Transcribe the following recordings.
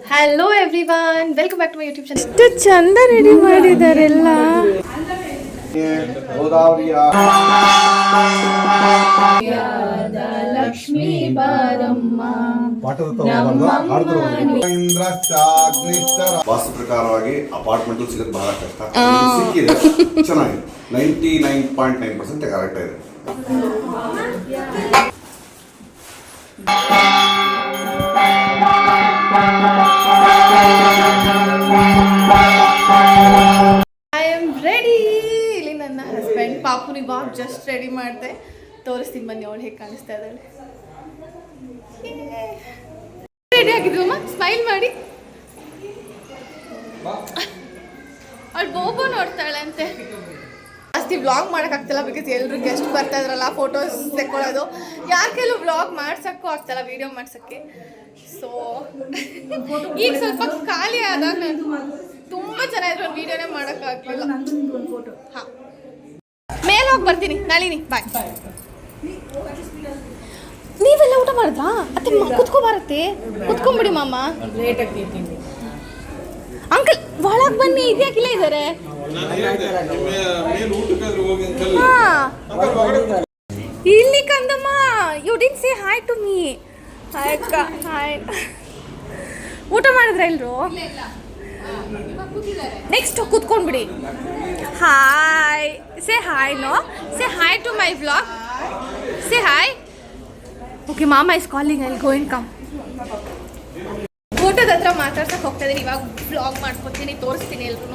Hello everyone, welcome back to my YouTube channel. ಎಷ್ಟು ಚಂದ ready ಮಾಡಿದಾರೆಲ್ಲ. Lakshmi ಬಾರಮ್ಮ ವಾಸ್ತು ಪ್ರಕಾರವಾಗಿ ಅಪಾರ್ಟ್ಮೆಂಟ್ ಸಿಗೋದು ಬಹಳ ಕಷ್ಟ. ಸಿಕ್ಕಿದೆ, ಚೆನ್ನಾಗಿದೆ. 99.9% ಕರೆಕ್ಟ್ ಇದೆ. I am ready. ಇಲ್ಲಿ ನನ್ನ ಹಸ್ಬೆಂಡ್ ಪಾಪುನಿಗೆ ಇವಾಗ ಜಸ್ಟ್ ರೆಡಿ ಮಾಡಿದೆ. ತೋರಿಸ್ತೀನಿ ಬನ್ನಿ ಅವಳು ಹೇಗೆ ಕಾಣಿಸ್ತಾ ಇದ್ದಾಳೆ. ರೆಡಿ ಆಗಿದ್ರು ಅಮ್ಮ, ಸ್ಮೈಲ್ ಮಾಡಿ. ಅವಳು ಬೋಬೋ ನೋಡ್ತಾಳೆ ಅಂತೆ. ಜಾಸ್ತಿ ವ್ಲಾಗ್ ಮಾಡೋಕ್ಕಾಗ್ತಿಲ್ಲ, ಬಿಕಾಸ್ ಎಲ್ಲರೂ ಗೆಸ್ಟ್ ಬರ್ತಾ ಇದ್ರಲ್ಲ, ಫೋಟೋಸ್ ತೆಕ್ಕೊಳ್ಳೋದು. ಯಾರ ಕೈಲೂ ವ್ಲಾಗ್ ಮಾಡ್ಸೋಕ್ಕೂ ಆಗ್ತಾಯಿಲ್ಲ, ವೀಡಿಯೋ ಮಾಡ್ಸೋಕ್ಕೆ. ಸೊ ಈಗ ಸ್ವಲ್ಪ ಖಾಲಿ ಆದಾಗ ನಾನು ತುಂಬ ಚೆನ್ನಾಗಿದ್ರು, ಒಂದು ವೀಡಿಯೋನೇ ಮಾಡೋಕ್ಕಾಗಲಿಲ್ಲ. ಹಾಂ, ಮೇಲೆ ಹೋಗಿ ಬರ್ತೀನಿ, ನಳಿನಿ ಬಾಯ್. ನೀವೆಲ್ಲ ಊಟ ಮಾಡಿದ್ರಾ? ಅತ್ತೆ ಕುತ್ಕೋಬಾರತ್ತೆ, ಕುತ್ಕೊಂಬಿಡಿ ಮಾಮ. ಅಂಕಲ್ ಒಳಗೆ ಬನ್ನಿ, ಇದ್ಯಾಕಿಲ್ಲ ಇದ್ದಾರೆ. ಇಲ್ಲಿ ಕಂದಮ್ಮ, you did say hi to me. Hi ಅಕ್ಕ, ಹಾಯ್. ಊಟ ಮಾಡಿದ್ರ ಎಲ್ರು? ನೆಕ್ಸ್ಟ್ ಕೂತ್ಕೊಂಡ್ಬಿಡಿ. Hi, say hi. No, say hi to my vlog. Say hi. Okay, ಮಾಮ is calling, I will go and come. ಊಟದ ಹತ್ರ ಮಾತಾಡ್ಸಕ್ಕೆ ಹೋಗ್ತಾ ಇದ್ದೀನಿ. ಇವಾಗ ವ್ಲಾಗ್ ಮಾಡ್ಕೊತೀನಿ, ತೋರಿಸ್ತೀನಿ ಎಲ್ರು.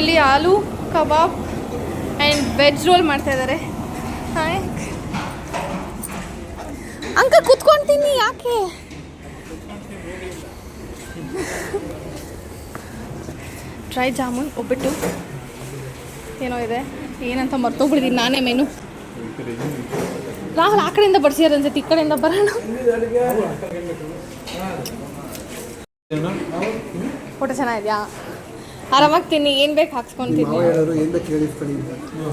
ಇಲ್ಲಿ ಆಲೂ ಕಬಾಬ್ ಆ್ಯಂಡ್ ವೆಜ್ ರೋಲ್ ಮಾಡ್ತಾ ಇದ್ದಾರೆ. ಹಾಯ್ ಅಂಕ, ಕೂತ್ಕೊಳ್ತೀನಿ, ಯಾಕೆ? ಡ್ರೈ ಜಾಮೂನ್, ಒಬ್ಬಿಟ್ಟು ಏನೋ ಇದೆ, ಏನಂತ ಮರ್ತೋಗ್ಬಿಟ್ಟಿದ್ದೀನಿ ನಾನೇ. ಮೆನು ರಾಹುಲ್ ಆ ಕಡೆಯಿಂದ ಬಡಿಸಿದಾರೆ ಅನ್ಸುತ್ತೆ, ಈ ಕಡೆಯಿಂದ ಬರೋಣ. ಫೋಟೋ ಚೆನ್ನಾಗಿದ್ಯಾ? ಆರಾಮಾಗಿ ತಿನ್ನಿ, ಏನು ಬೇಕು ಹಾಕ್ಸ್ಕೊಂತೀನಿ.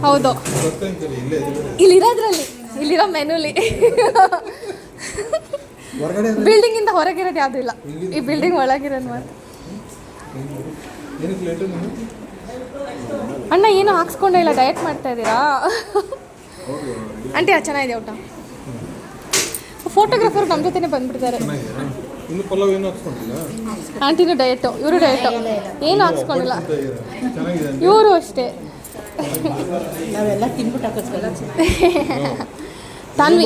ಹೌದು, ಇಲ್ಲಿರೋದ್ರಲ್ಲಿ, ಇಲ್ಲಿರೋ ಮೆನುಲಿ. ಬಿಲ್ಡಿಂಗಿಂದ ಹೊರಗಿರೋದು ಯಾವುದೂ ಇಲ್ಲ, ಈ ಬಿಲ್ಡಿಂಗ್ ಒಳಗಿರೋದು ಮಾತ್ರ. ಅಣ್ಣ ಏನು ಹಾಕ್ಸ್ಕೊಂಡೇ ಇಲ್ಲ, ಡಯಟ್ ಮಾಡ್ತಾ ಇದ್ದೀರಾ? ಆಂಟಿ ಅದು ಚೆನ್ನಾಗಿದೆ ಊಟ. ಫೋಟೋಗ್ರಾಫರ್ ನಮ್ಮ ಜೊತೆನೇ ಬಂದ್ಬಿಡ್ತಾರೆ. ಆಂಟಿನೂ ಡಯಟು, ಇವರು ಡಯಟು, ಏನು ಹಾಕ್ಸ್ಕೊಂಡಿಲ್ಲ. ಇವರು ಅಷ್ಟೇ. ತಾನ್ವಿ,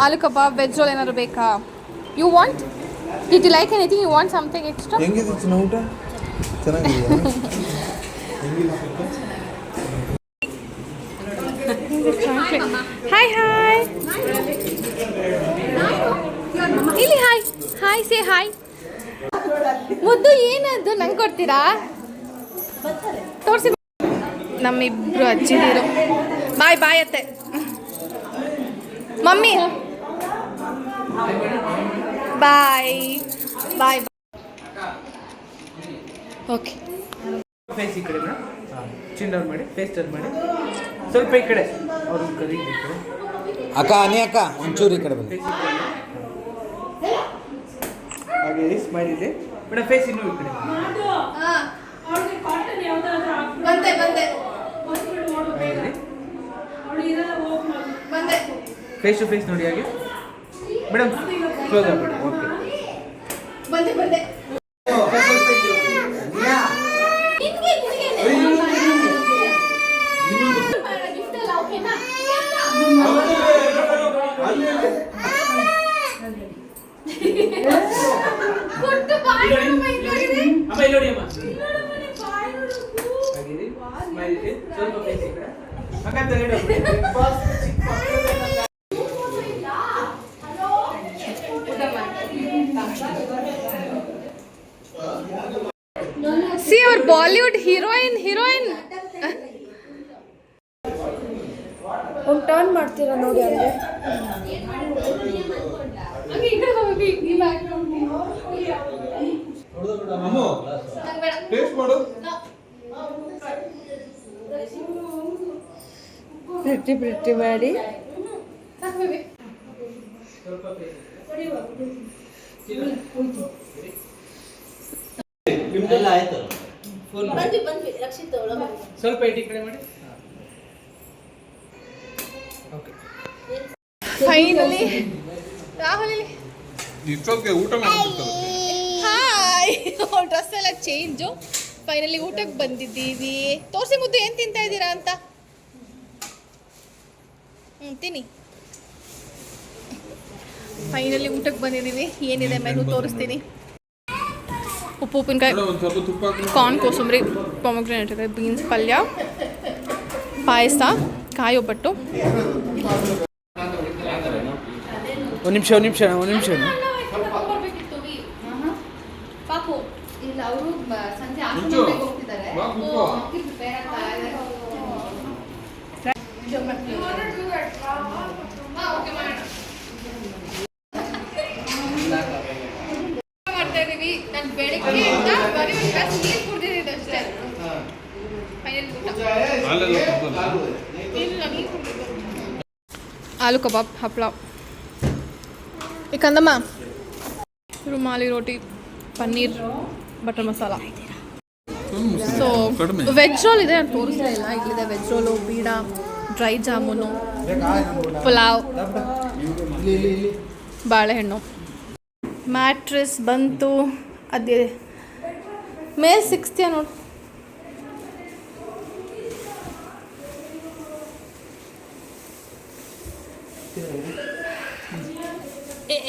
ಆಲೂ ಕಬಾಬ್, ವೆಜ್ ರೋಲ್ ಏನಾದ್ರು ಬೇಕಾ? You want, did you like anything? You want something extra? ಊಟ ಚೆನ್ನಾಗಿದೆ. ಹಾಯ್ ಹಾಯ್, ಇಲ್ಲಿ ಹಾಯ್ ಹಾಯ್, ಸೇ ಹಾಯ್. ಮುದ್ದು ಏನದು ನಂಗೆ ಕೊಡ್ತೀರಾ? ತೋರಿಸಿ. ನಮ್ಮಿಬ್ರು ಅಜ್ಜಿದಿರು. ಬಾಯ್ ಬಾಯ್ ಅತ್ತೆ. ಮಮ್ಮಿ ಬಾಯ್ ಬಾಯ್. ಓಕೆ, ಫೇಸ್ ಈ ಕಡೆ ಚಿನ್ ಡೌನ್ ಮಾಡಿ, ಫೇಸ್ ಟರ್ನ್ ಮಾಡಿ, ಸ್ವಲ್ಪ ಈ ಕಡೆ ಅವ್ರ ಕರಿ ಈ ಕಡೆ. ಅಕ್ಕ ಅನೇ ಅಕ್ಕ, ಒಂಚೂರು ಈ ಕಡೆ ಬನ್ನಿ. ಹಾಗೆ ಸ್ಮೈಲ್ ಇದೆ ಮೇಡಮ್. ಫೇಸ್ ಇನ್ನೂ ಈ ಕಡೆ ಬಂದೆ ಬಂದೆ ಬಂದೆ. ಫೇಸ್ ಟು ಫೇಸ್ ನೋಡಿ ಹಾಗೆ ಮೇಡಮ್, ಕ್ಲೋಸ್ ಆಗ್ಬಿಡಿ. ಓಕೆ, ಬಂದೆ ಬಂದೆ. See our Bollywood heroine. ಒಂದು ಟರ್ನ್ ಮಾಡ್ತೀರಾ ನೋಡಿ ಅಂದರೆ. ಪ್ರಿಟ್ಟಿ ಮಾಡಿ ನಿಮ್ದೆಲ್ಲ ಆಯ್ತು. ಸ್ವಲ್ಪ ಈ ಕಡೆ ಮಾಡಿ. ಓಕೆ. ಫೈನಲಿ ರಾಹುಲ್ ಇಲ್ಲಿ ಇಷ್ಟೊತ್ತಿಗೆ ಊಟ ಮಾಡ್ತಿರ್ತಾರೆ. ಹಾಯ್ ಡ್ರೆಸ್ ಎಲ್ಲ ಚೇಂಜು. ಫೈನಲಿ ಊಟಕ್ಕೆ ಬಂದಿದ್ದೀವಿ. ತೋರಿಸಿ ಮುದ್ದು ಏನು ತಿಂತಾ ಇದ್ದೀರಾ ಅಂತ. ತಿನ್ನಿ. ಫೈನಲಿ ಊಟಕ್ಕೆ ಬಂದಿದ್ದೀವಿ. ಏನಿದೆ ಮೆನು ತೋರಿಸ್ತೀನಿ. ಉಪ್ಪು ಉಪ್ಪಿನಕಾಯಿ, ಒಂದು ಸ್ವಲ್ಪ ತುಪ್ಪ ಹಾಕಿ ಕಾರ್ನ್ ಕೋಸಂಬರಿ, ಪೊಮಗ್ರೆನೇಟ್ ಇದೆ, ಬೀನ್ಸ್ ಪಲ್ಯ, ಪಾಯಸ, ಕಾಯಿ ಒಬ್ಬಟ್ಟು. ಒಂದು ನಿಮಿಷ. ಪಾಪು ಇಲ್ಲ, ಅವರು ಸಂಜೆ ಮುಂಚು. ಬಾ, ಕೂತ್ಕೋ. ಮಾಡ್ತಾ ಇದೀವಿ. ನಾನು ಬೆಳಗ್ಗೆ ಬರೀ ಒಂದು ಗ್ಲಾಸ್ ನೀರು ಕುಡಿದಿದ್ದೀನಿ ಅಷ್ಟೇ. ಫೈನಲ್ ಊಟ. ಹಾಲೆಲ್ಲ ಕುಡ್ದಲ್ಲ? ಇಲ್ಲ, ನೀರು ಕುಡಿದಿದ್ದು. ಆಲೂ ಕಬಾಬ್, ಹಪ್ಪಳ, ಈ ಕಂದಮ್ಮ, ರುಮಾಲಿ ರೋಟಿ, ಪನ್ನೀರ್ ಬಟರ್ ಮಸಾಲ. ಸೊ ಕಡಿಮೆ. ವೆಜ್ ರೋಲ್ ಇದೆ, ನಾನು ತೋರಿಸ್ತಾ ಇಲ್ಲ. ಇಲ್ಲಿದೆ veg roll, peda, dry jamun, pulao, ಬಾಳೆಹಣ್ಣು. ಮ್ಯಾಟ್ರೆಸ್ ಬಂತು. ಅದೇ ಮೇಲೆ 60 ನೋಡಿ.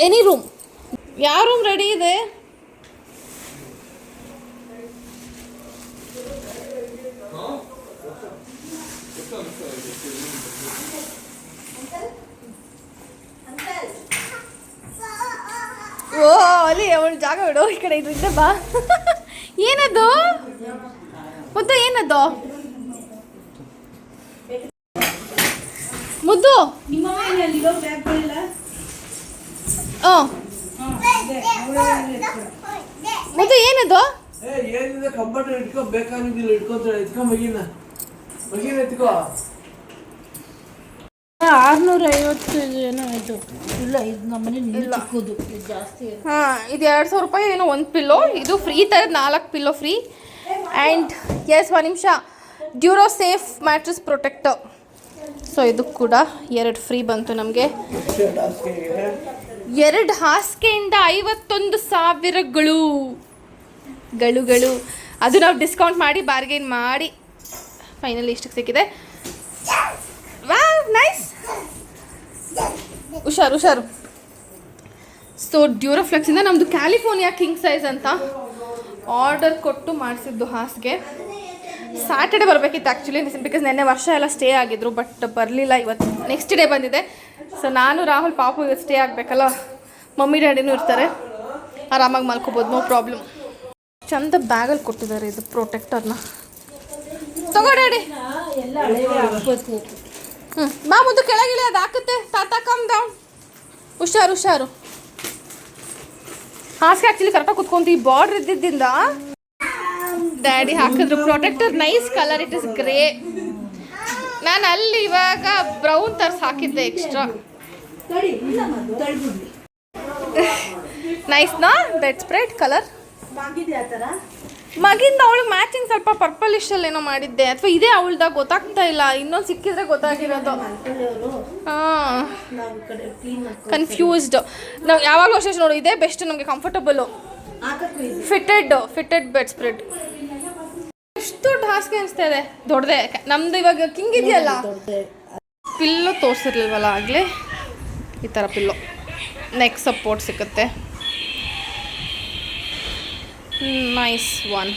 ಎನಿ ರೂಮ್, ಯಾವ ರೂಮ್ ರೆಡಿ ಇದೆ? ಓ ಅಲ್ಲಿ ಅವಳು ಜಾಗ ಬಿಡು. ಈ ಕಡೆ ಇದ್ರೆ ಬಾ. ಏನದು ಮುದ್ದು? ಏನದು ಮುದ್ದು? ಮುದ್ದು ಏನದು? ಏನಿದೆ ಕಂಪ್ಯೂಟರ್ ಇಟ್ಕೋ, ಬೇಕಾಗಿದ್ದಿಲ್ಲ ಇಟ್ಕೊಂತಾಳೆ. ಇಟ್ಕೊ ಮಗಿನ ಎತ್ಕೋ. 650 ಏನೋ ಇದು. ಇಲ್ಲ, ಇದು ನಮ್ಮನೆ ನೀರು ಚಿಕ್ಕದು, ಇದು ಜಾಸ್ತಿ. ಹಾಂ, ಇದು 200 ರೂಪಾಯಿ ಏನೋ ಒಂದು ಪಿಲ್ಲೋ. ಇದು ಫ್ರೀ ಥರದ 4 ಪಿಲ್ಲೋ ಫ್ರೀ. ಆ್ಯಂಡ್ ಎಸ್, 1 ನಿಮಿಷ, Duro safe mattress protector. So ಇದು ಕೂಡ 2 ಫ್ರೀ ಬಂತು ನಮಗೆ. 2 ಹಾಸಿಗೆಯಿಂದ 51,000 ಗಳು. ಅದು ನಾವು ಡಿಸ್ಕೌಂಟ್ ಮಾಡಿ ಬಾರ್ಗೇನ್ ಮಾಡಿ ಫೈನಲಿ ಇಷ್ಟಕ್ಕೆ ಸಿಕ್ಕಿದೆ. Wow, nice. ಹುಷಾರು. ಸೊ ಡ್ಯೂರೋಫ್ಲೆಕ್ಸಿಂದ ನಮ್ಮದು ಕ್ಯಾಲಿಫೋರ್ನಿಯಾ ಕಿಂಗ್ ಸೈಜ್ ಅಂತ ಆರ್ಡರ್ ಕೊಟ್ಟು ಮಾಡಿಸಿದ್ದು ಹಾಸಿಗೆ. ಸ್ಯಾಟರ್ಡೆ ಬರಬೇಕಿತ್ತು ಆ್ಯಕ್ಚುಲಿ, ಬಿಕಾಸ್ ನೆನ್ನೆ ವರ್ಷ ಎಲ್ಲ ಸ್ಟೇ ಆಗಿದ್ರು, ಬಟ್ ಬರಲಿಲ್ಲ. ಇವತ್ತು ನೆಕ್ಸ್ಟ್ ಡೇ ಬಂದಿದೆ. ಸೊ ನಾನು, ರಾಹುಲ್, ಪಾಪು ಇವತ್ತು ಸ್ಟೇ ಆಗಬೇಕಲ್ಲ. ಮಮ್ಮಿ ಡ್ಯಾಡಿನೂ ಇರ್ತಾರೆ, ಆರಾಮಾಗಿ ಮಲ್ಕೋಬೋದು, ನೋ ಪ್ರಾಬ್ಲಮ್. ಚಂದ ಬ್ಯಾಗಲ್ಲಿ ಕೊಟ್ಟಿದ್ದಾರೆ ಇದು ಪ್ರೊಟೆಕ್ಟರ್ನ. ತಗೋ ಡ್ಯಾಡಿ. ಎಲ್ಲ ಹಳೆವೇ ಹಾಕ್ಬೇಕು. ಬಾ ಮುದ್ದು, ಕೆಳಗಿಳಿ, ಅದು ಹಾಕುತ್ತೆ. ತಾತ ಕಮ್ ಡೌನ್. ಹುಷಾರು. ಹಾಸಿಗೆ ಆ್ಯಕ್ಚುಲಿ ಕರೆಕ್ಟಾಗಿ ಕುತ್ಕೊಂತೀವಿ. ಬಾರ್ಡ್ರ್ ಇದ್ದಿದ್ದರಿಂದ ಡ್ಯಾಡಿ ಹಾಕಿದ್ರು protector. Nice colour, it is grey. ನಾನು ಅಲ್ಲಿ ಇವಾಗ ಬ್ರೌನ್ ತರ್ಸ್ ಹಾಕಿದ್ದೆ ಎಕ್ಸ್ಟ್ರಾ. ನೈಸ್ನಾ ಬೆಡ್ ಸ್ಪ್ರೆಡ್ ಕಲರ್? ಮಗಿಂದ ಅವಳಿಗೆ ಮ್ಯಾಚಿಂಗ್ ಸ್ವಲ್ಪ ಪರ್ಪಲಿಶಲ್ಲಿ ಏನೋ ಮಾಡಿದ್ದೆ, ಅಥವಾ ಇದೇ ಅವಳ್ದಾಗ ಗೊತ್ತಾಗ್ತಾ ಇಲ್ಲ. ಇನ್ನೊಂದು ಸಿಕ್ಕಿದ್ರೆ ಗೊತ್ತಾಗಿರೋದು. ಹಾಂ, ಕನ್ಫ್ಯೂಸ್ಡ್. ನಾವು ಯಾವಾಗಲೂ ಅಷ್ಟೇ ನೋಡು, ಇದೇ ಬೆಸ್ಟ್ ನಮಗೆ, ಕಂಫರ್ಟಬಲು, ಫಿಟೆಡ್ ಬೆಡ್ ಸ್ಪ್ರೆಡ್. ಎಷ್ಟು ದೊಡ್ಡ ಹಾಸಿಗೆ ಅನಿಸ್ತಾ ಇದೆ. ದೊಡ್ಡದೆ ನಮ್ದು ಇವಾಗ ಕಿಂಗ್ ಇದೆಯಲ್ಲ. ಪಿಲ್ಲೋ ತೋರಿಸಿರ್ಲಿಲ್ವಲ್ಲ ಆಗಲೇ. ಈ ಥರ ಪಿಲ್ಲೋ, ನೆಕ್ ಸಪೋರ್ಟ್ ಸಿಗುತ್ತೆ. Nice one.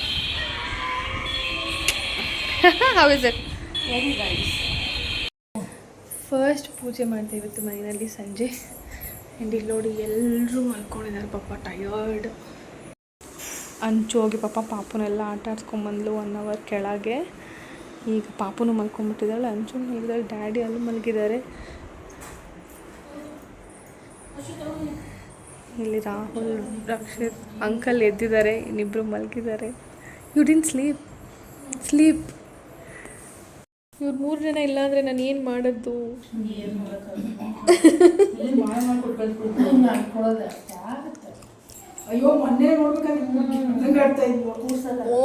How is it? Very nice. First ಪೂಜೆ ಮಾಡಿದೆ ಇವತ್ತು ಮನೆಯಲ್ಲಿ ಸಂಜೆ. ಆ್ಯಂಡ್ ಇಲ್ಲಿ ನೋಡಿ ಎಲ್ಲರೂ ಮಲ್ಕೊಂಡಿದ್ದಾರೆ ಪಾಪ, ಟಯರ್ಡ್. ಅಂಚು ಹೋಗಿ ಪಾಪುನೆಲ್ಲ ಆಟ ಆಡ್ಸ್ಕೊಂಬಂದ್ಲು 1 ಅವರ್ ಕೆಳಗೆ. ಈಗ ಪಾಪುನು ಮಲ್ಕೊಂಡ್ಬಿಟ್ಟಿದ್ದಾಳೆ, ಅಂಚು ಮಲಗಿದಾಳೆ, ಡ್ಯಾಡಿ ಅಲ್ಲೂ ಮಲಗಿದ್ದಾರೆ. ಇಲ್ಲಿ ರಾಹುಲ್, ರಕ್ಷಿತ್, ಅಂಕಲ್ ಎದ್ದಿದ್ದಾರೆ, ಇನ್ನಿಬ್ಬರು ಮಲಗಿದ್ದಾರೆ. You didn't sleep. ಇವ್ರು 3 ಜನ ಇಲ್ಲ ಅಂದರೆ ನಾನು ಏನು ಮಾಡೋದು? ಅಯ್ಯೋ ಮೊನ್ನೆ ನೋಡ್ಬೇಕಾದ್ರೆ ಆಡ್ತಾ ಇದ್ವು ಓ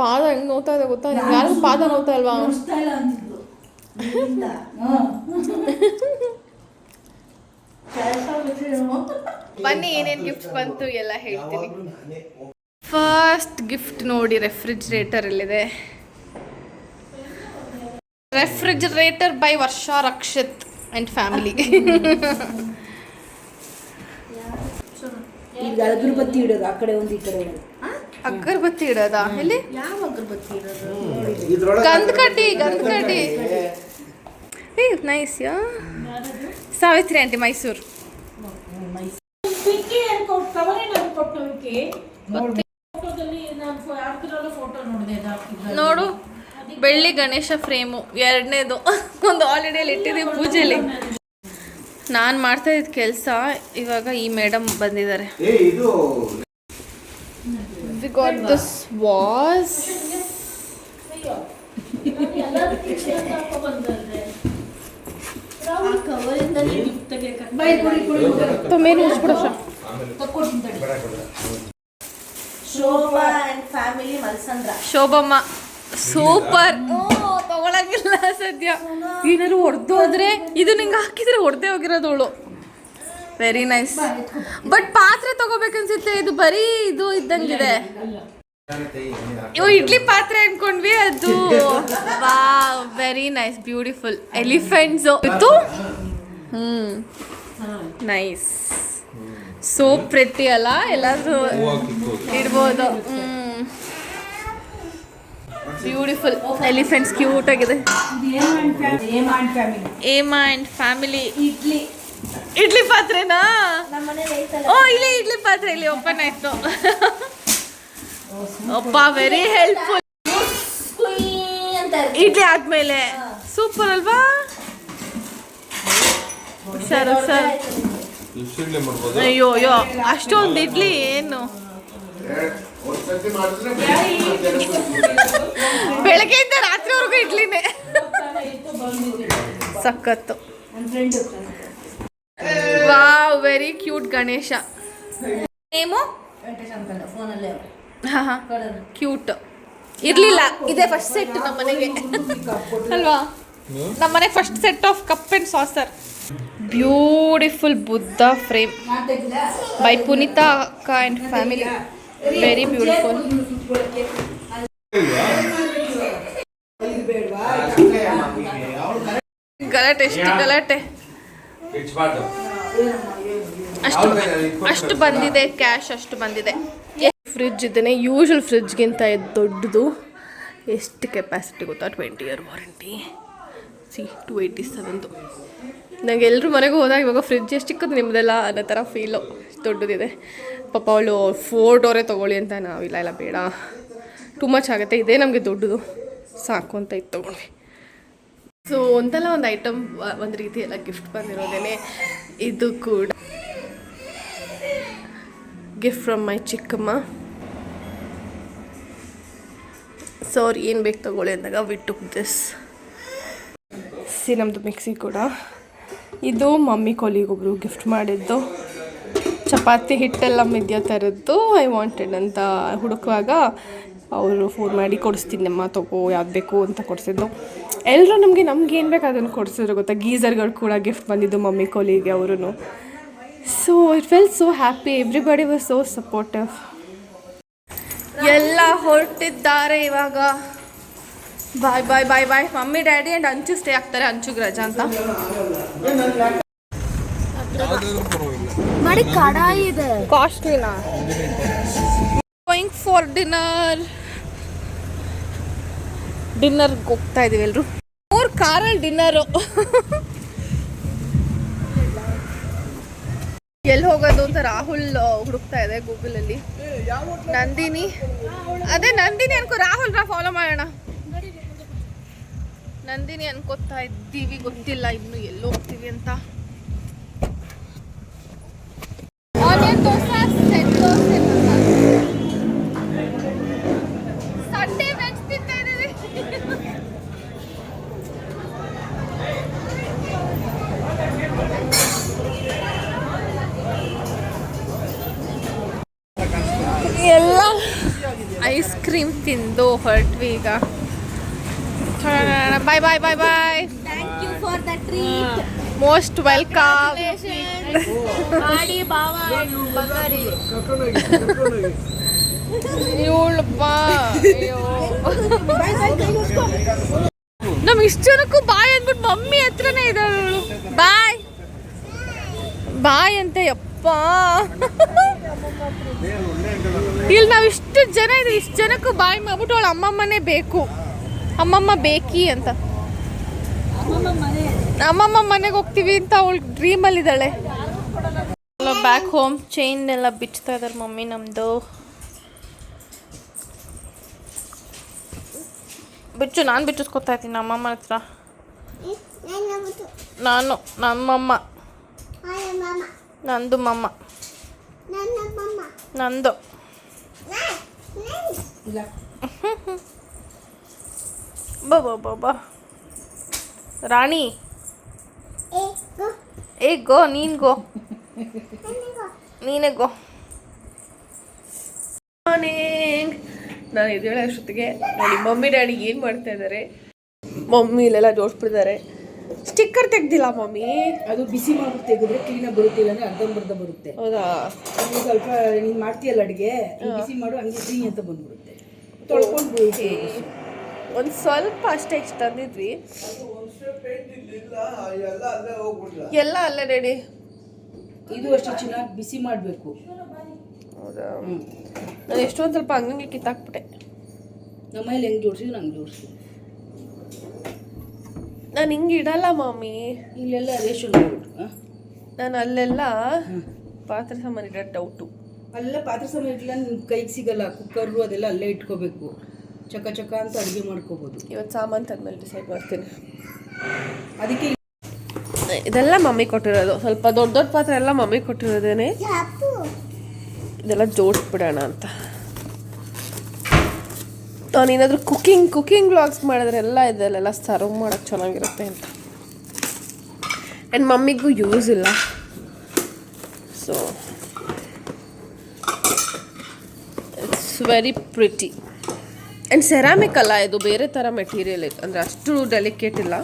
ಪಾದ ಹೆಂಗ್ ನೋವ್ತಾ ಇದೆ ಗೊತ್ತಾ? ಯಾರಿಗೂ ಪಾದ ನೋವ್ತಾ ಇಲ್ವಾ? ನೋಡ್ತಾ ಇಲ್ಲ ಅಂತಿದ್ಲು ಬನ್ನಿ ಏನೇನು ಗಿಫ್ಟ್ ಬಂತು ಎಲ್ಲ ಹೇಳ್ತೀನಿ. ಫಸ್ಟ್ ಗಿಫ್ಟ್ ನೋಡಿ, ರೆಫ್ರಿಜರೇಟರ್ ಇಲ್ಲಿದೆ. Refrigerator by Varsha Rakshith and family. ಈಗ ಅಗರಬತ್ತಿ ಇಡೋದು ಆ ಕಡೆ ಒಂದು ಈ ಕಡೆ ಒಂದು. ಅಗರಬತ್ತಿ ಇಡೋದಾ? ಎಲ್ಲಿ? ಯಾವ ಅಗರಬತ್ತಿ ಇಡೋದು? ಗಂಧಕಡ್ಡಿ. ಏ nice yeah. Savitri aunty, Mysuru. ನೋಡು, ಬೆಳ್ಳಿ ಗಣೇಶ ಫ್ರೇಮು ಎರಡನೇದು. ಒಂದು ಹಾಲಿಡೇಲಿ ಇಟ್ಟಿದ್ದೀವಿ ಪೂಜೆಲಿ. ನಾನು ಮಾಡ್ತಾ ಇದ್ದ ಕೆಲಸ ಇವಾಗ ಈ ಮೇಡಮ್ ಬಂದಿದ್ದಾರೆ. We got this was तो मेरे मुझको Shobha and family Malsandra. Shobhamma super. ತಗೊಳಂಗಿಲ್ಲ ಸದ್ಯ. ಏನಾದ್ರು ಹೊಡೆದೋದ್ರೆ ಇದು ನಿಂಗೆ ಹಾಕಿದ್ರೆ ಹೊಡೆದೇ ಹೋಗಿರೋದವಳು. Very nice. ಬಟ್ ಪಾತ್ರೆ ತಗೋಬೇಕನ್ಸುತ್ತೆ, ಇದು ಬರೀ ಇದು ಇದ್ದಂಗಿದೆ. ಇವು ಇಡ್ಲಿ ಪಾತ್ರೆ ಅನ್ಕೊಂಡ್ವಿ, ಅದು wow very nice, beautiful. Elephants ಇತ್ತು. ನೈಸ್, ಸೋ ಪ್ರೆಟಿ ಅಲ್ಲ, ಎಲ್ಲಾದ್ರೂ ಇಡ್ಬೋದು. ಬ್ಯೂಟಿಫುಲ್ ಎಲಿಫೆಂಟ್ಸ್, ಕ್ಯೂಟ್ ಆಗಿದೆ. Emma and family. ಇಡ್ಲಿ ಪಾತ್ರೆನಾ? ಓ ಇಲ್ಲಿ ಇಡ್ಲಿ ಪಾತ್ರೆ ಇಲ್ಲಿ ಓಪನ್ ಆಯ್ತು. ಅಪ್ಪ ವೆರಿ ಹೆಲ್ಪ್ಫುಲ್. ಇಡ್ಲಿ ಆದ್ಮೇಲೆ ಸೂಪರ್ ಅಲ್ವಾ? ಸರ್ ಅಯ್ಯೋ ಅಯ್ಯೋ, ಅಷ್ಟೊಂದು ಇಡ್ಲಿ ಏನು ಬೆಳಗ್ಗೆಯಿಂದ ರಾತ್ರಿವರೆಗೂ ಇಡ್ಲಿನೇ. ಸಖತ್ತು. Wow very cute Ganesha. Name cute ಇರ್ಲಿಲ್ಲ. ಇದೇ ಫಸ್ಟ್ ಸೆಟ್ ನಮ್ಮ ಮನೆಗೆ ಅಲ್ವಾ? ನಮ್ಮನೆ first set of cup and saucer. Beautiful Buddha frame by Punita ಅಕ್ಕ ಅಂಡ್ ಫ್ಯಾಮಿಲಿ. Very beautiful. ಗಲಾಟೆ, ಎಷ್ಟು ಗಲಾಟೆ. ಅಷ್ಟು ಬಂದಿದೆ ಕ್ಯಾಶ್, ಅಷ್ಟು ಬಂದಿದೆ. ಫ್ರಿಡ್ಜ್ ಇದ್ದೇನೆ, ಯೂಶ್ವಲ್ ಫ್ರಿಡ್ಜ್ಗಿಂತ ದೊಡ್ಡದು. ಎಷ್ಟು ಕೆಪಾಸಿಟಿ ಗೊತ್ತಾ? 20 year ವಾರಂಟಿ. ಸಿ 287. ನನಗೆ ಎಲ್ಲರೂ ಮನೆಗೆ ಹೋದಾಗ ಇವಾಗ ಫ್ರಿಡ್ಜ್ ಎಷ್ಟು ಚಿಕ್ಕದು ನಿಮ್ಮದೆಲ್ಲ ಅನ್ನೋ ಥರ ಫೀಲು. ದೊಡ್ಡದಿದೆ. ಪಾಪ ಅವಳು 4 ಡೋರೇ ತೊಗೊಳ್ಳಿ ಅಂತ, ನಾವಿಲ್ಲ ಇಲ್ಲ ಬೇಡ, ಟೂ ಮಚ್ ಆಗುತ್ತೆ, ಇದೇ ನಮಗೆ ದೊಡ್ಡದು ಸಾಕು ಅಂತ ಇದು ತೊಗೊಂಡ್ವಿ. ಸೊ ಒಂದಲ್ಲ ಒಂದು ಐಟಮ್, ಒಂದು ರೀತಿ ಎಲ್ಲ ಗಿಫ್ಟ್ ಬಂದಿರೋದೇನೆ. ಇದು ಕೂಡ ಗಿಫ್ಟ್ ಫ್ರಮ್ ಮೈ ಚಿಕ್ಕಮ್ಮ. ಸೊ ಅವ್ರು ಏನು ಬೇಕು ತೊಗೊಳ್ಳಿ ಅಂದಾಗ ವಿ ಟುಕ್ ದಿಸ್. ನಮ್ಮದು ಮಿಕ್ಸಿ ಕೂಡ. ಇದು ಮಮ್ಮಿ ಕೊಲಿಗೊಬ್ರು ಗಿಫ್ಟ್ ಮಾಡಿದ್ದು. ಚಪಾತಿ ಹಿಟ್ಟೆಲ್ಲ ಮಿದ್ಯೋ ಥರದ್ದು ಐ ವಾಂಟೆಡ್ ಅಂತ ಹುಡುಕುವಾಗ ಅವರು ಫೋನ್ ಮಾಡಿ ಕೊಡಿಸ್ತೀನಮ್ಮ ತಗೋ ಯಾವ್ದು ಬೇಕು ಅಂತ ಕೊಡಿಸಿದ್ದು. ಎಲ್ಲರೂ ನಮಗೆ ಏನು ಬೇಕು ಅದನ್ನು ಕೊಡಿಸಿದ್ರು ಗೊತ್ತಾ. ಗೀಝರ್ಗಳು ಕೂಡ ಗಿಫ್ಟ್ ಬಂದಿದ್ದು ಮಮ್ಮಿ ಕೊಲಿಗೆ ಅವರು. So it felt so happy, everybody was so supportive. ಎಲ್ಲ ಹೊರಟಿದ್ದಾರೆ ಇವಾಗ. Bye bye bye bye. Mummy daddy and Anchu stay ಆಗ್ತಾರೆ, ಅಂಚುಗೆ ರಜಾ ಅಂತ ಮಾಡಿ. ಕಡಾಯಿ ಇದೆ, ಕಾಸ್ಟ್ಲಿನಾ? ಗೋಯಿಂಗ್ ಫಾರ್ ಡಿನ್ನರ್ಗೆ ಹೋಗ್ತಾ ಇದೀವಿ ಎಲ್ಲರೂ. 3 ಕಾರಲ್ಲಿ ಡಿನ್ನರು. ಎಲ್ಲಿ ಹೋಗೋದು ಅಂತ ರಾಹುಲ್ ಹುಡುಕ್ತಾ ಇದೆ ಗೂಗಲಲ್ಲಿ. ನಂದಿನಿ, ಅದೇ ನಂದಿನಿ ಅನ್ಕೋ. ರಾಹುಲ್ ಫಾಲೋ ಮಾಡೋಣ. ನಂದಿನಿ ಅನ್ಕೋತಾ ಇದ್ದೀವಿ, ಗೊತ್ತಿಲ್ಲ ಇನ್ನು ಎಲ್ಲಿ ಹೋಗ್ತೀವಿ ಅಂತ. Onion dosa, set dosa, Sunday veg ತಿಂತಾ ಇದ್ದೀವಿ. ಐಸ್ ಕ್ರೀಮ್ ತಿಂದು ಹೊರಟ್ವಿ ಈಗ. Bye bye bye bye. Thank you for the treat. Most welcome. ಮಾಡಿ ಬಾವ ಬಂಗಾರಿ. ನಮ್ ಇಷ್ಟು ಜನಕ್ಕೂ ಬಾಯ್ ಅಂದ್ಬಿಟ್ಟು ಮಮ್ಮಿ ಹತ್ರನೇ ಇದ್ದಾಳು. ಬಾಯ್ ಬಾಯ್ ಅಂತ ಯಪ್ಪ. ಇಲ್ಲಿ ನಾವ್ ಇಷ್ಟು ಜನ ಇದ್ದೀವಿ, ಇಷ್ಟು ಜನಕ್ಕೂ ಬಾಯ್ ಮಾಡ್ಬಿಟ್ಟು ಅವಳು ಅಮ್ಮಮ್ಮನೇ ಬೇಕು, ಅಮ್ಮಮ್ಮ ಬೇಕಿ ಅಂತ. ಅಮ್ಮಮ್ಮ ಮನೆಗೆ ಹೋಗ್ತೀವಿ ಅಂತ ಅವಳು ಡ್ರೀಮಲ್ಲಿ ಇದ್ದಾಳೆ. ಬ್ಯಾಕ್ ಹೋಮ್ ಚೈನ್ ಎಲ್ಲ ಬಿಚ್ತಾ ಇದಾರೆ ಮಮ್ಮಿ ನಮ್ದು. ಬಿಚ್ಚು, ನಾನು ಬಿಚ್ಚಿಸ್ಕೊತಾ ಇರ್ತೀನಿ ನಮ್ಮಮ್ಮನ ಹತ್ರ. ನಾನು ನಮ್ಮಮ್ಮ, ನಂದು ಮಮ್ಮ, ನಂದು ಬಾ ರಾಣಿ. ಏ ಗೋ, ನೀನ್ ಗೋ, ನೀನೇ ಗೋ. ಮಾರ್ನಿಂಗ್. ನಾನು ಇದೇಳೆ ಅಷ್ಟೊತ್ತಿಗೆ ನೋಡಿ ಮಮ್ಮಿ ಡ್ಯಾಡಿ ಏನು ಮಾಡ್ತಾ ಇದ್ದಾರೆ. ಮಮ್ಮಿ ಇಲ್ಲೆಲ್ಲ ಜೋಡಿಸ್ಬಿಟ್ಟಿದ್ದಾರೆ. Sticker ತೆಗ್ದಿಲ್ಲ mummy. ಅದು ಬಿಸಿ ಮಾಡ್ಬಿಟ್ಟು ತೆಗೆದ್ರೆ ಕ್ಲೀನಾಗಿ ಬರುತ್ತೆ, ಇಲ್ಲ ಅಂದ್ರೆ ಅರ್ಧಂಬರ್ಧ ಬರುತ್ತೆ. ಹೌದಾ? ನೀವು ಸ್ವಲ್ಪ ನೀನು ಮಾಡ್ತೀಯಲ್ಲ ಅಡುಗೆ, ಬಿಸಿ ಮಾಡು, ಹಂಗೆ ಸಿಹಿ ಅಂತ ಬಂದ್ಬಿಡುತ್ತೆ. ತೊಳ್ಕೊಂಡು ಒಂದು ಸ್ವಲ್ಪ ಅಷ್ಟೇ ಇಷ್ಟು ತಂದಿದ್ವಿ, ಎಲ್ಲ ಅಲ್ಲೇ ಡ್ಯಾಡಿ. ಇದು ಅಷ್ಟೇ ಚೆನ್ನಾಗಿ ಬಿಸಿ ಮಾಡಬೇಕು. ಹೌದಾ? ನಾನು ಎಷ್ಟೊಂದು ಸ್ವಲ್ಪ ಹಂಗಂಗೆ ಕಿತ್ತಾಕ್ಬಿಟ್ಟೆ. ನಮ್ಮ ಮನೇಲಿ ಹೆಂಗೆ ಜೋಡಿಸಿದ್ರು ನಂಗೆ ಜೋಡಿಸ್ತೀನಿ. ನಾನು ಹಿಂಗೆ ಇಡಲ್ಲ ಮಮ್ಮಿ. ಇಲ್ಲೆಲ್ಲ ರೇಷನ್ ಮಾಡ್ಬಿಟ್ಟು ನಾನು ಅಲ್ಲೆಲ್ಲ ಪಾತ್ರೆ ಸಾಮಾನು ಇಡೋ ಡೌಟು. ಅಲ್ಲೆಲ್ಲ ಪಾತ್ರೆ ಸಾಮಾನು ಇಡಲ್ಲ, ನಿಮ್ಗೆ ಕೈಗೆ ಸಿಗಲ್ಲ. ಕುಕ್ಕರು ಅದೆಲ್ಲ ಅಲ್ಲೇ ಇಟ್ಕೋಬೇಕು. ಚಕ ಚಕ ಅಂತ ಅಡುಗೆ ಮಾಡ್ಕೋಬೋದು. ಇವತ್ತು ಸಾಮಾನು ತಂದ್ಮೇಲೆ ಡಿಸೈಡ್ ಮಾಡ್ತೀನಿ. ಅದಕ್ಕೆ ಇದೆಲ್ಲ ಮಮ್ಮಿ ಕೊಟ್ಟಿರೋದು. ಸ್ವಲ್ಪ ದೊಡ್ಡ ದೊಡ್ಡ ಪಾತ್ರೆ ಎಲ್ಲ ಮಮ್ಮಿ ಕೊಟ್ಟಿರೋದೇನೆ. ಇದೆಲ್ಲ ಜೋಡಿಸ್ಬಿಡೋಣ ಅಂತ. ನಾನೇನಾದರೂ ಕುಕಿಂಗ್ ವ್ಲಾಗ್ಸ್ ಮಾಡಿದ್ರೆ ಎಲ್ಲ ಇದೆಲ್ಲ ಸರ್ವ್ ಮಾಡೋಕ್ಕೆ ಚೆನ್ನಾಗಿರುತ್ತೆ ಅಂತ. ಆ್ಯಂಡ್ ಮಮ್ಮಿಗೂ ಯೂಸ್ ಇಲ್ಲ. So it's very pretty. And ceramic ಅಲ್ಲ, ಇದು ಬೇರೆ ಥರ ಮೆಟೀರಿಯಲ್ ಇದೆ, ಅಂದರೆ ಅಷ್ಟು ಡೆಲಿಕೇಟ್ ಇಲ್ಲ.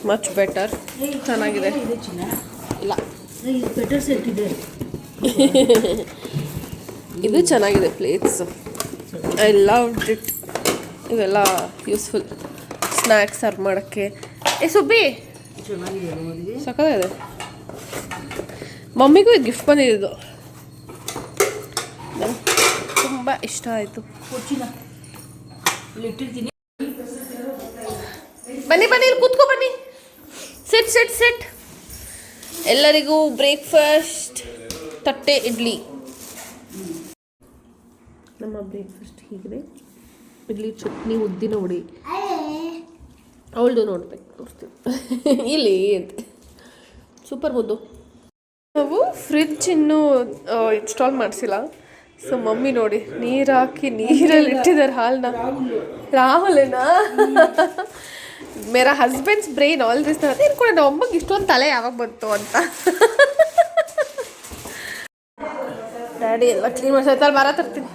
Much better. ಚೆನ್ನಾಗಿದೆ. ಇಲ್ಲ ಬೆಟರ್ ಸೆಟ್ ಇದೆ. ಇದು ಚೆನ್ನಾಗಿದೆ ಪ್ಲೇಟ್ಸ್. I love it. ಇವೆಲ್ಲ ಯೂಸ್ಫುಲ್ ಸ್ನ್ಯಾಕ್ಸ್ ಸರ್ವ್ ಮಾಡೋಕ್ಕೆ. ಸುಬ್ಬಿ ಚೆನ್ನಾಗಿದೆ, ಸಕ್ಕತ್ತಾಗಿದೆ. ಮಮ್ಮಿಗೂ ಇದು ಗಿಫ್ಟ್ ಬಂದಿದ್ದು ನಂಗೆ ತುಂಬ ಇಷ್ಟ ಆಯಿತು. ಇಟ್ಟಿರ್ತೀನಿ. ಬನ್ನಿ ಬನ್ನಿ, ಇಲ್ಲಿ ಕೂತ್ಕೊ ಬನ್ನಿ. ಸಿಟ್. ಎಲ್ಲರಿಗೂ ಬ್ರೇಕ್ಫಾಸ್ಟ್ ತಟ್ಟೆ ಇಡ್ಲಿ. ನಮ್ಮ ಬ್ರೇಕ್ಫಾಸ್ಟ್ ಹೀಗಿದೆ. ಇಡ್ಲಿ, ಚಟ್ನಿ, ಉದ್ದಿನ ವಡೆ. ಅವಳದು ನೋಡ್ಬೇಕು, ತೋರಿಸ್ತೀವಿ ಇಲ್ಲಿ ಅಂತ. ಸೂಪರ್ ಮುದ್ದು. ನಾವು ಫ್ರಿಡ್ಜ್ ಇನ್ನೂ ಇನ್ಸ್ಟಾಲ್ ಮಾಡಿಸಿಲ್ಲ. ಸೊ ಮಮ್ಮಿ ನೋಡಿ ನೀರು ಹಾಕಿ ನೀರಲ್ಲಿ ಇಟ್ಟಿದ್ದಾರೆ ಹಾಲನ್ನ. ರಾಹುಲನಾ? ಮೇರಾ ಹಸ್ಬೆಂಡ್ಸ್ ಬ್ರೈನ್ ಆಲ್ವೇಸ್ ಏನು ಕೂಡ ನಮ್ಮ ಅಮ್ಮಗೆ ಇಷ್ಟೊಂದು ತಲೆ ಯಾವಾಗ ಬಂತು ಅಂತ. ಡ್ಯಾಡಿ ಎಲ್ಲ ಕ್ಲೀನ್ ಮಾಡಿಸ್ತಾರೆ. ಮರ ತರ್ತೀನಿ.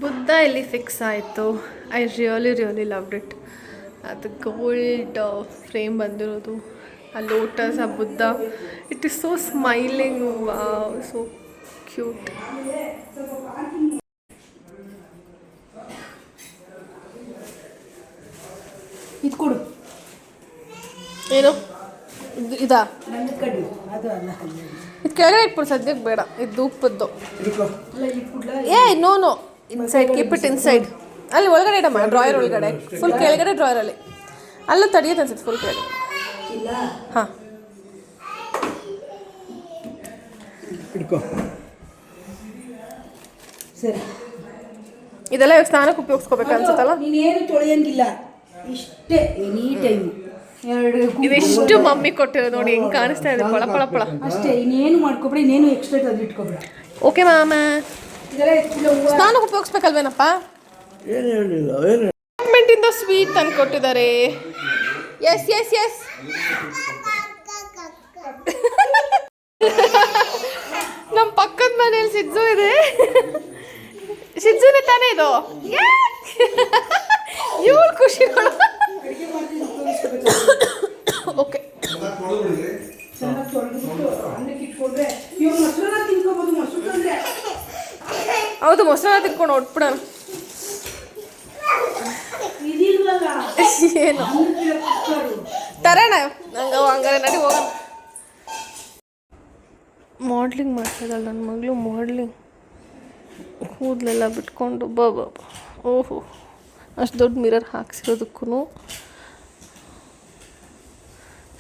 ಬುದ್ಧ ಇಲ್ಲಿ ಫಿಕ್ಸ್ ಆಯಿತು. I really loved it. ಅದು ಗೋಲ್ಡ್ ಫ್ರೇಮ್ ಬಂದಿರೋದು, ಆ ಲೋಟಸ್, ಆ Buddha. It is so smiling. Wow, so cute. ಇದು ಕೊಡು. ಏನು ಇದಾ? ನನ್ನ ಕಡೆ ಅದು ಅಲ್ಲ, ಇದು ಕೆಳಗಡೆ ಇಟ್ಬಿಡು ಸದ್ಯಕ್ಕೆ, ಬೇಡ. ಇದು ಉಪ್ಪದ್ದು. ಅಲ್ಲ ಇಲ್ಲಿ ಕೊಡ್ಲಾ? No inside, keep it inside. ಅಲ್ಲಿ ಒಳಗಡೆ ಇಡಮ್ಮ, ಡ್ರಾಯರ್ ಒಳಗಡೆ. ಫುಲ್ ಕೆಳಗಡೆ ಡ್ರಾಯರಲ್ಲಿ. ಅಲ್ಲೂ ತಡಿಯುತ್ತೆ ಅನ್ಸುತ್ತೆ ಫುಲ್ ಕೆಳಗಡೆ. ಇಲ್ಲ, ಹಾಂ ಇಟ್ಕೋ. ಸರಿ. ಇದೆಲ್ಲ ಇವಾಗ ಸ್ನಾನಕ್ಕೆ ಉಪಯೋಗಿಸ್ಕೋಬೇಕು ಅನ್ಸುತ್ತಲ್ಲ. ನೀನೇನು ತೊಳೆಯಂಗಿಲ್ಲ, ಇಷ್ಟೇ ಎನಿ ಟೈಮ್. ಇದಿಷ್ಟು ಮಮ್ಮಿ ಕೊಟ್ಟಿರೋದು ನೋಡಿ ಹೆಂಗೆ ಕಾಣಿಸ್ತಾ ಇದೆ, ಪಳ ಪಳ ಪಳ. ಅಷ್ಟೇ, ಇನ್ನೇನು ಮಾಡ್ಕೊಬೇಡ, ಇನ್ನೇನು ಎಕ್ಸ್ಟ್ರಾ ಅದು ಇಟ್ಕೊಬೇಡ. ಓಕೆ ಮಾಮ. ಇದೆಲ್ಲ ಸ್ನಾನಕ್ಕೆ ಉಪಯೋಗಿಸ್ಬೇಕಲ್ವೇನಪ್ಪ? ಏನು ಹೇಳಿಲ್ಲ, ಏನು ಗೌರ್ಮೆಂಟಿಂದ ಸ್ವೀಟ್ ತಂದು ಕೊಟ್ಟಿದ್ದಾರೆ. ಎಸ್ ಎಸ್ ಎಸ್ ನಮ್ಮ ಪಕ್ಕದ ಮನೇಲಿ ಸಿಜ್ಜು ಇದೆ. ಸಿಜ್ಜುನೇ ತಾನೇ ಇದು. ಇವಳು ಖುಷಿ ಓಕೆ. ಚೆನ್ನಾಗಿ ತೊಳೆದ್ಬಿಟ್ಟು ಅನ್ನಕ್ಕೆ ಇಟ್ಕೊಂಡ್ರೆ ಇವ್ರು ಮೊಸರನ್ನ ತಿನ್ಕೋಬೋದು. ಮೊಸರು ತಂದ್ರೆ ಹೌದು, ಮೊಸರನ್ನ ತಿನ್ಕೊಂಡು ಹೊಟ್ಬಿಡೋಣ. ಇದಿಲ್ವಲ್ಲ ಏನು ಕುಕ್ಕರು. ತರೋಣ ಹಂಗಾರೆ ನಡಿ ಹೋಗೋಣ. ಮಾಡ್ಲಿಂಗ್ ಮಾಡ್ತಾಯಿದ್ದಾಳೆ ನನ್ನ ಮಗಳು. ಮಾಡ್ಲಿಂಗ್ ಕೂದಲೆಲ್ಲ ಬಿಟ್ಕೊಂಡು ಬಾಬಾ. ಓಹೋ, ಅಷ್ಟು ದೊಡ್ಡ ಮಿರರ್ ಹಾಕ್ಸಿರೋದಕ್ಕೂ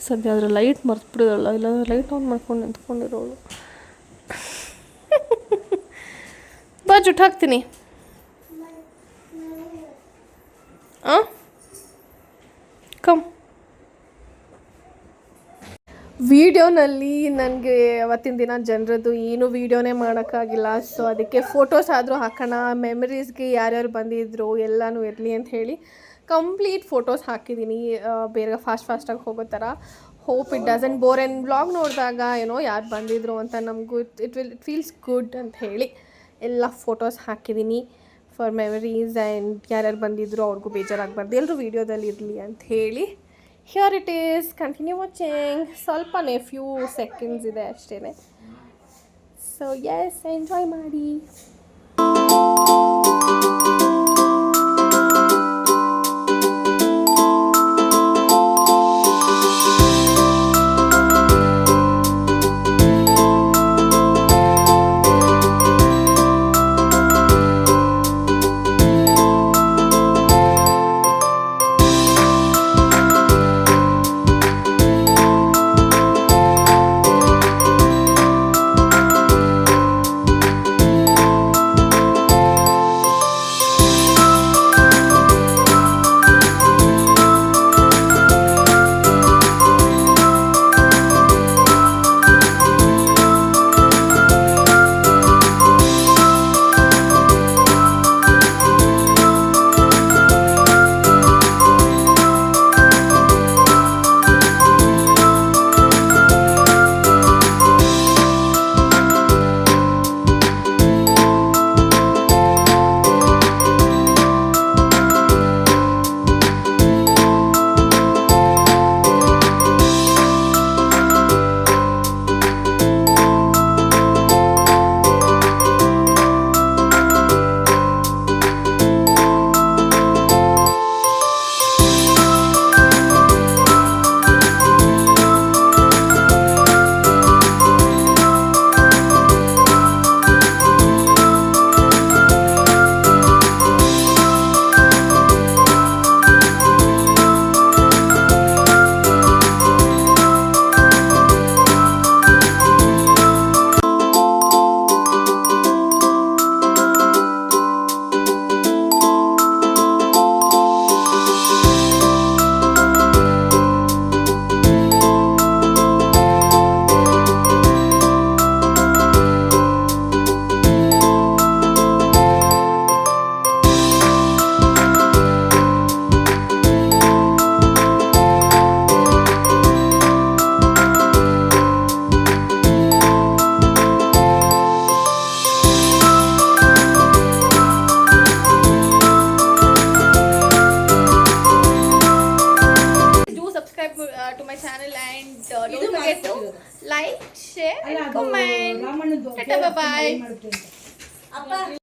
ಸದ್ಯ ಅದರ ಲೈಟ್ ಮರ್ತ್ಬಿಡಿದಲ್ಲ, ಇಲ್ಲಾಂದ್ರೆ ಲೈಟ್ ಆನ್ ಮಾಡ್ಕೊಂಡು ನಿಂತ್ಕೊಂಡಿರೋಳು. ಬಾ ಜುಟ್ಟು ಹಾಕ್ತೀನಿ. ಕಮ್. ವಿಡಿಯೋನಲ್ಲಿ ನನಗೆ ಅವತ್ತಿನ ದಿನ ಜನರದ್ದು ಏನೂ ವೀಡಿಯೋನೇ ಮಾಡೋಕ್ಕಾಗಿಲ್ಲ. ಸೊ ಅದಕ್ಕೆ ಫೋಟೋಸ್ ಆದರೂ ಹಾಕೋಣ, ಮೆಮರೀಸ್ಗೆ ಯಾರ್ಯಾರು ಬಂದಿದ್ರು ಎಲ್ಲನೂ ಇರಲಿ ಅಂತ ಹೇಳಿ ಕಂಪ್ಲೀಟ್ ಫೋಟೋಸ್ ಹಾಕಿದ್ದೀನಿ. ಬೇರೆ ಫಾಸ್ಟಾಗಿ ಹೋಗೋ ಥರ. Hope it doesn't bore. And blog ನೋಡಿದಾಗ ಏನೋ ಯಾರು ಬಂದಿದ್ರು ಅಂತ ನಮಗೂ ಇಟ್ ಫೀಲ್ಸ್ ಗುಡ್ ಅಂತ ಹೇಳಿ ಎಲ್ಲ ಫೋಟೋಸ್ ಹಾಕಿದ್ದೀನಿ ಫಾರ್ ಮೆಮರೀಸ್. ಆ್ಯಂಡ್ ಯಾರ್ಯಾರು ಬಂದಿದ್ರು ಅವ್ರಿಗೂ ಬೇಜಾರಾಗಬಾರ್ದು, ಎಲ್ಲರೂ ವೀಡಿಯೋದಲ್ಲಿ ಇರಲಿ ಅಂತ ಹೇಳಿ. Here it is. Continue watching. ಸ್ವಲ್ಪನೇ ಫ್ಯೂ ಸೆಕೆಂಡ್ಸ್ ಇದೆ ಅಷ್ಟೇ. ಸೊ ಎಸ್, ಎಂಜಾಯ್ ಮಾಡಿ. To my channel and don't forget to like, share and comment. Bye bye.